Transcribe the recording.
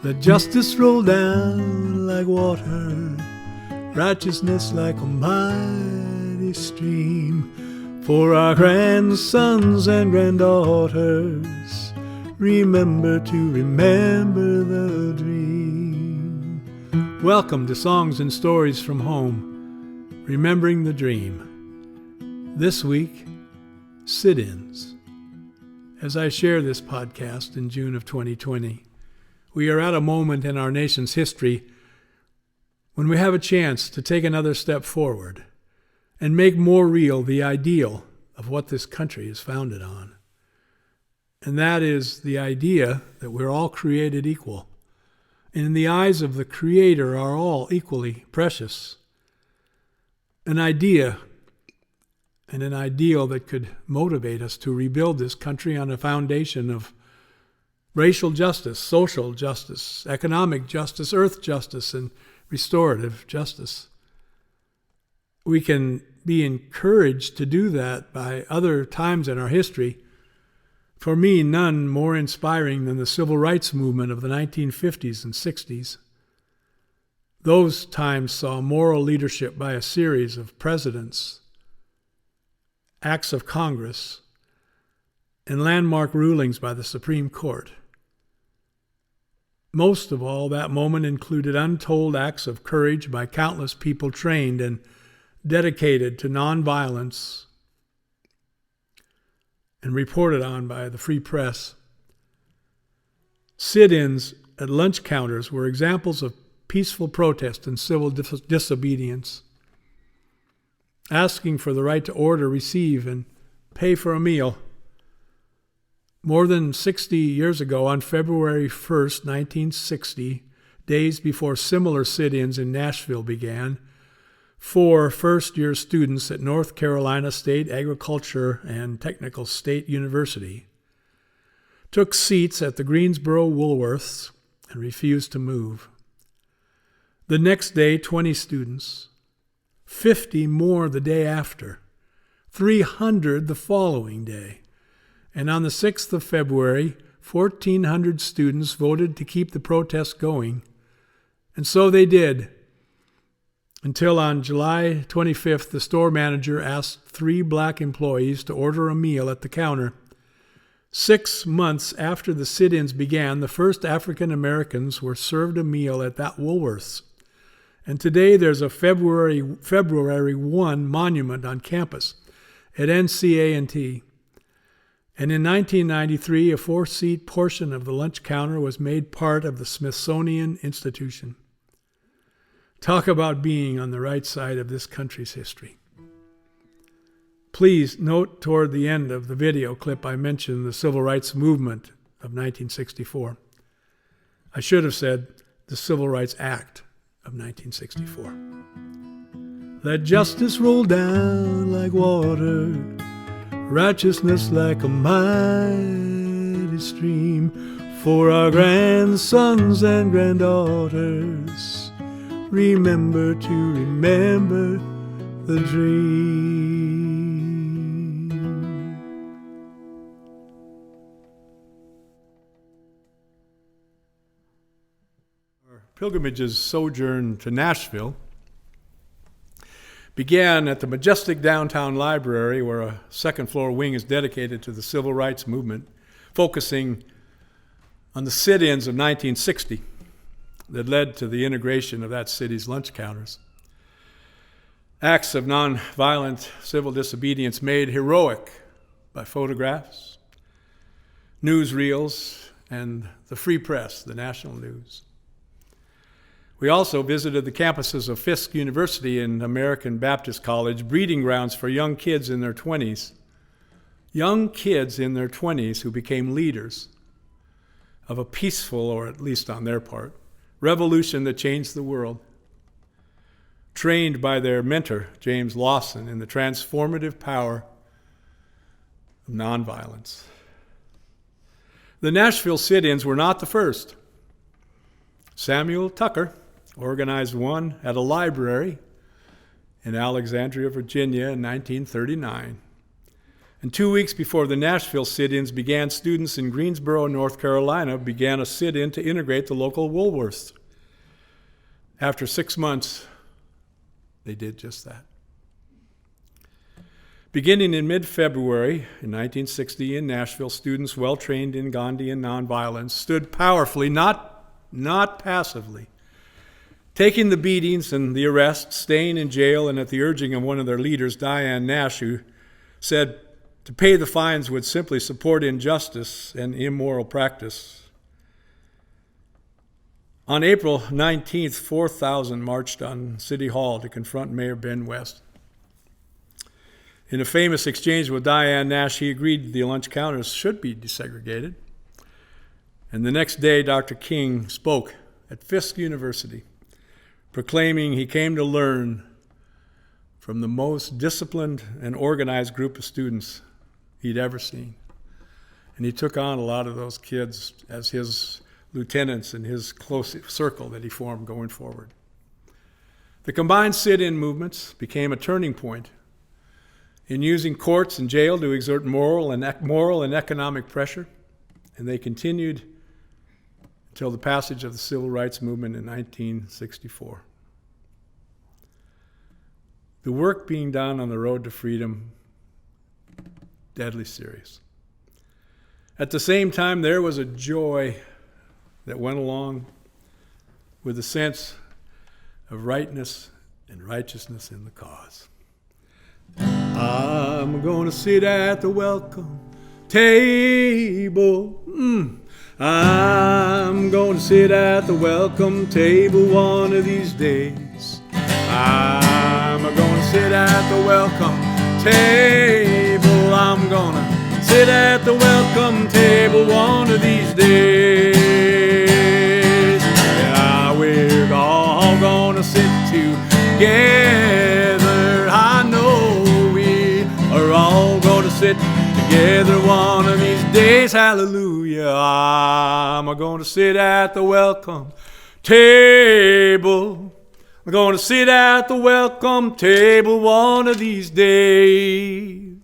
Let justice roll down like water, righteousness like a mighty stream. For our grandsons and granddaughters, remember to remember the dream. Welcome to Songs and Stories from Home, Remembering the Dream. This week, sit-ins. As I share this podcast in June of 2020, we are at a moment in our nation's history when we have a chance to take another step forward and make more real the ideal of what this country is founded on. And that is the idea that we're all created equal, and in the eyes of the Creator are all equally precious. An idea and an ideal that could motivate us to rebuild this country on a foundation of racial justice, social justice, economic justice, earth justice, and restorative justice. We can be encouraged to do that by other times in our history. For me, none more inspiring than the civil rights movement of the 1950s and 60s. Those times saw moral leadership by a series of presidents, acts of Congress, and landmark rulings by the Supreme Court. Most of all, that moment included untold acts of courage by countless people trained and dedicated to nonviolence and reported on by the free press. Sit-ins at lunch counters were examples of peaceful protest and civil disobedience. Asking for the right to order, receive, and pay for a meal. More than 60 years ago, on February 1st, 1960, days before similar sit-ins in Nashville began, 4 first-year students at North Carolina State Agriculture and Technical State University took seats at the Greensboro Woolworths and refused to move. The next day, 20 students, 50 more the day after, 300 the following day. And on the 6th of February, 1,400 students voted to keep the protest going. And so they did, until on July 25th, the store manager asked 3 black employees to order a meal at the counter. 6 months after the sit-ins began, the first African Americans were served a meal at that Woolworths. And today there's a February 1 monument on campus at NC A&T. And in 1993, a 4-seat portion of the lunch counter was made part of the Smithsonian Institution. Talk about being on the right side of this country's history. Please note toward the end of the video clip I mentioned the Civil Rights Movement of 1964. I should have said the Civil Rights Act of 1964. Let justice roll down like water, righteousness like a mighty stream. For our grandsons and granddaughters, remember to remember the dream. Our pilgrimage's sojourn to Nashville began at the majestic downtown library, where a second-floor wing is dedicated to the civil rights movement, focusing on the sit-ins of 1960 that led to the integration of that city's lunch counters. Acts of nonviolent civil disobedience made heroic by photographs, newsreels, and the free press, the national news. We also visited the campuses of Fisk University and American Baptist College, breeding grounds for young kids in their 20s. Young kids in their 20s who became leaders of a peaceful, or at least on their part, revolution that changed the world. Trained by their mentor, James Lawson, in the transformative power of nonviolence. The Nashville sit-ins were not the first. Samuel Tucker organized one at a library in Alexandria, Virginia in 1939. And 2 weeks before the Nashville sit-ins began, students in Greensboro, North Carolina began a sit-in to integrate the local Woolworths. After 6 months, they did just that. Beginning in mid-February in 1960 in Nashville, students well trained in Gandhian nonviolence stood powerfully, not passively, taking the beatings and the arrests, staying in jail, and at the urging of one of their leaders, Diane Nash, who said to pay the fines would simply support injustice and immoral practice. On April 19th, 4,000 marched on City Hall to confront Mayor Ben West. In a famous exchange with Diane Nash, he agreed the lunch counters should be desegregated. And the next day, Dr. King spoke at Fisk University, proclaiming he came to learn from the most disciplined and organized group of students he'd ever seen. And he took on a lot of those kids as his lieutenants in his close circle that he formed going forward. The combined sit-in movements became a turning point in using courts and jail to exert moral and economic pressure, and they continued until the passage of the Civil Rights Movement in 1964. The work being done on the road to freedom, deadly serious. At the same time, there was a joy that went along with a sense of rightness and righteousness in the cause. I'm going to sit at the welcome table. I'm going to sit at the welcome table one of these days. I'm going to sit at the welcome table. I'm going to sit at the welcome table one of these days. Yeah, we're all going to sit together. I know we are all going to sit together one of these days. Hallelujah. I'm going to sit at the welcome table. I'm going to sit at the welcome table one of these days.